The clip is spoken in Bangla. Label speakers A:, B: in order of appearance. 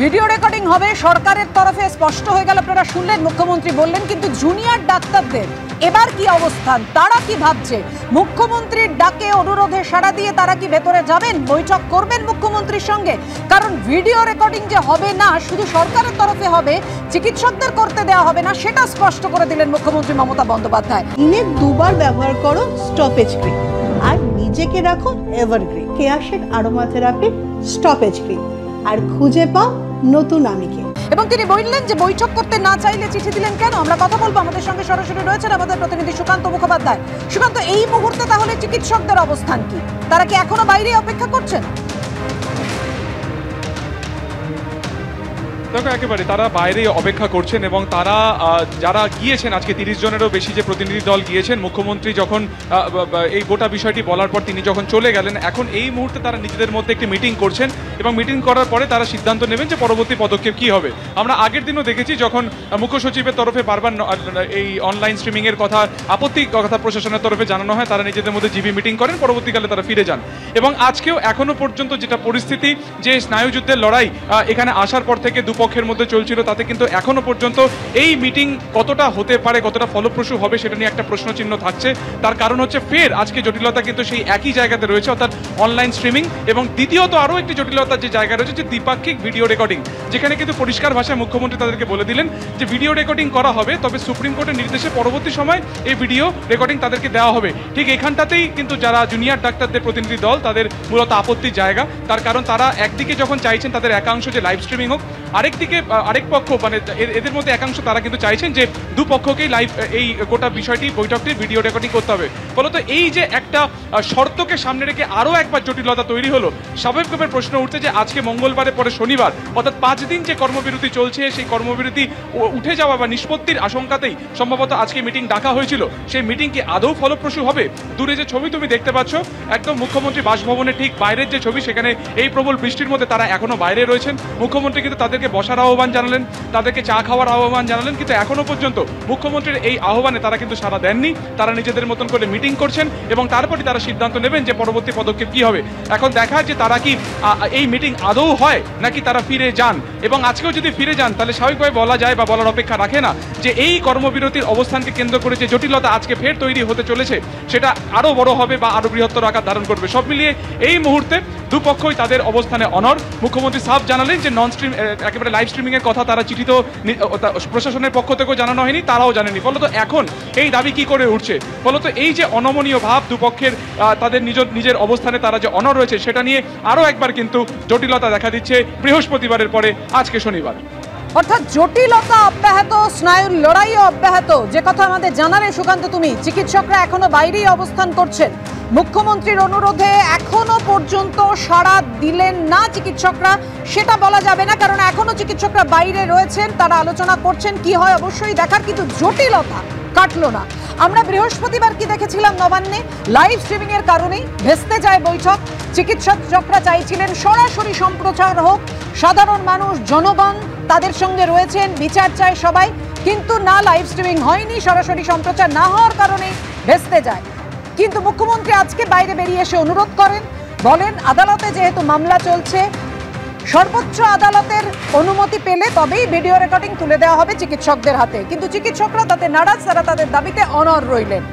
A: ভিডিও রেকর্ডিং হবে সরকারের তরফে স্পষ্ট হয়ে গেল। আপনারা শুনলেন, মুখ্যমন্ত্রী বললেন, কিন্তু জুনিয়র ডাক্তারদের এবার কি অবস্থান, তারা কি ভাবছে? মুখ্যমন্ত্রীর ডাকে অনুরোধে সাড়া দিয়ে তারা কি ভেতরে যাবেন, বৈঠক করবেন মুখ্যমন্ত্রীর সঙ্গে? কারণ ভিডিও রেকর্ডিং যে হবে না, শুধু সরকারের তরফে হবে, চিকিৎসকদের করতে দেওয়া হবে না, সেটা স্পষ্ট করে দিলেন মুখ্যমন্ত্রী মমতা বন্দ্যোপাধ্যায়।
B: দিনে দুবার ব্যবহার করো স্টপেজ ক্রিম আর নিজেকে রাখো evergreen. Keya Seth aromatherapy stop age cream, আর খুঁজে পাও নতুন আমিকে।
A: এবং তিনি বললেন যে বৈঠক করতে না চাইলে চিঠি দিলেন কেন? আমরা কথা বলবো, আমাদের সঙ্গে সরাসরি রয়েছেন আমাদের প্রতিনিধি সুকান্ত মুখোপাধ্যায়। সুকান্ত, এই মুহূর্তে তাহলে চিকিৎসকদের অবস্থান কি? তারা কি এখনো বাইরে অপেক্ষা করছেন?
C: দেখো, একেবারে তারা বাইরে অপেক্ষা করছেন এবং তারা যারা গিয়েছেন, আজকে 30 জনেরও বেশি যে প্রতিনিধি দল গিয়েছেন, মুখ্যমন্ত্রী যখন এই গোটা বিষয়টি বলার পর তিনি যখন চলে গেলেন, এখন এই মুহূর্তে তারা নিজেদের মধ্যে একটি মিটিং করছেন এবং মিটিং করার পরে তারা সিদ্ধান্ত নেবেন যে পরবর্তী পদক্ষেপ কি হবে। আমরা আগের দিনও দেখেছি যখন মুখ্য সচিবের তরফে বারবার এই অনলাইন স্ট্রিমিংয়ের কথা, আপত্তির কথা প্রশাসনের তরফে জানানো হয়, তারা নিজেদের মধ্যে জিবি মিটিং করেন, পরবর্তীকালে তারা ফিরে যান। এবং আজকেও এখনো পর্যন্ত যেটা পরিস্থিতি, যে স্নায়ুযুদ্ধের লড়াই এখানে আসার পর থেকে দুপক্ষের মধ্যে চলছিল, তাতে কিন্তু এখনো পর্যন্ত এই মিটিং কতটা হতে পারে, কতটা ফলপ্রসূ হবে, সেটা নিয়ে একটা প্রশ্নচিহ্ন থাকছে। তার কারণ হচ্ছে ফের আজকে জটিলতা কিন্তু সেই একই জায়গাতে রয়েছে, অর্থাৎ অনলাইন স্ট্রিমিং। এবং দ্বিতীয়ত আরও একটি জটিলতার যে জায়গা রয়েছে, যে দ্বিপাক্ষিক ভিডিও রেকর্ডিং, যেখানে কিন্তু পরিষ্কার ভাষায় মুখ্যমন্ত্রী তাদেরকে বলে দিলেন যে ভিডিও রেকর্ডিং করা হবে, তবে সুপ্রিম কোর্টের নির্দেশে পরবর্তী সময় এই ভিডিও রেকর্ডিং তাদেরকে দেওয়া হবে। ঠিক এখানটাতেই কিন্তু যারা জুনিয়র ডাক্তারদের প্রতিনিধি দল, তাদের মূলত আপত্তির জায়গা। তার কারণ তারা একদিকে যখন চাইছেন তাদের একাংশ যে লাইভ স্ট্রিমিং হোক, আরেকদিকে আরেক পক্ষ, মানে এদের মধ্যে একাংশ তারা কিন্তু চাইছেন যে দুপক্ষকেই লাইভ এই গোটা বিষয়টি, বৈঠকটির ভিডিও রেকর্ডিং করতে হবে। ফলত এই যে একটা শর্তকে সামনে রেখে আরও একবার জটিলতা তৈরি হলো। স্বাভাবিকভাবে প্রশ্ন উঠছে যে আজকে মঙ্গলবারের পরে শনিবার, অর্থাৎ 5 দিন যে কর্মবিরতি চলছে, সেই কর্মবিরতি উঠে যাওয়া বা নিষ্পত্তির আশঙ্কাতেই সম্ভবত আজকে মিটিং ডাকা হয়েছিল। সেই মিটিং কি আদৌ ফলপ্রসূ হবে? দূরে যে ছবি তুমি দেখতে পাচ্ছ, একদম মুখ্যমন্ত্রী বাসভবনের ঠিক বাইরের যে ছবি, সেখানে এই প্রবল বৃষ্টির মধ্যে তারা এখনো বাইরে রয়েছেন। মুখ্যমন্ত্রী কিন্তু তাদেরকে বসার আহ্বান জানালেন, তাদেরকে চা খাওয়ার আহ্বান জানালেন, কিন্তু এখনো পর্যন্ত মুখ্যমন্ত্রীর এই আহ্বানে তারা কিন্তু সাড়া দেননি। তারা নিজেদের মতন করে মিটিং করছেন এবং তারপরে তারা সিদ্ধান্ত নেবেন যে পরবর্তী পদক্ষেপ কি হবে। এখন দেখা যে তারা কি এই মিটিং আদৌ হয় নাকি তারা ফিরে যান। এবং আজকেও যদি ফিরে যান, তাহলে স্বাভাবিকভাবে বলা যায় বা বলার অপেক্ষা রাখে না যে এই কর্মবিরতির অবস্থানকে কেন্দ্র করে যে জটিলতা আজকে ফের তৈরি হতে চলেছে, সেটা আরও বড় হবে বা আরও বৃহত্তর আকার ধারণ করবে। সব মিলিয়ে এই মুহূর্তে দুপক্ষই তাদের অবস্থানে অনড়। মুখ্যমন্ত্রী সাফ জানালেন যে নন স্ট্রিম, একেবারে লাইভ স্ট্রিমিং এর কথা তারা চিঠিতেও প্রশাসনের পক্ষ থেকেও জানানো হয়নি, তারাও জানেনি। ফলত এখন এই দাবি কি করে উঠছে? ফলত এই যে অনমনীয় ভাব দুপক্ষের, তাদের নিজের অবস্থানে তারা যে অনড় রয়েছে, সেটা নিয়ে আরও একবার কিন্তু জটিলতা দেখা দিচ্ছে বৃহস্পতিবারের পরে আজকে শনিবার।
A: অর্থাৎ জটিলতা অব্যাহত, স্নায়ুর লড়াইও অব্যাহত। যে কথা আমাদের জানালে সুকান্ত তুমি, চিকিৎসকরা এখনো বাইরেই অবস্থান করছেন। মুখ্যমন্ত্রীর অনুরোধে এখনো পর্যন্ত সাড়া দিলেন না চিকিৎসকরা, সেটা বলা যাবে না, কারণ এখনো চিকিৎসকরা বাইরে রয়েছেন, তারা আলোচনা করছেন। কি হয় অবশ্যই দেখার, কিন্তু জটিলতা কাটলো না। আমরা বৃহস্পতিবার কি দেখেছিলাম নবান্নে, লাইভ স্ট্রিমিং এর কারণেই ভেস্তে যায় বৈঠক। চিকিৎসকরা চাইছিলেন সরাসরি সম্প্রচার হোক, সাধারণ মানুষ, জনগণ তাদের সঙ্গে রয়েছেন, বিচার চায় সবাই, কিন্তু না, লাইভ স্ট্রিমিং হয়নি, সরাসরি সম্প্রচার না হওয়ার কারণে ভেস্তে যায়। কিন্তু মুখ্যমন্ত্রী আজকে বাইরে বেরিয়ে এসে অনুরোধ করেন, বলেন আদালতে যেহেতু মামলা চলছে, সর্বোচ্চ আদালতের অনুমতি পেলে তবেই ভিডিও রেকর্ডিং তুলে দেওয়া হবে চিকিৎসকদের হাতে। কিন্তু চিকিৎসকরা তাতে নারাজ, তারা তাদের দাবিতে অনড় রইলেন।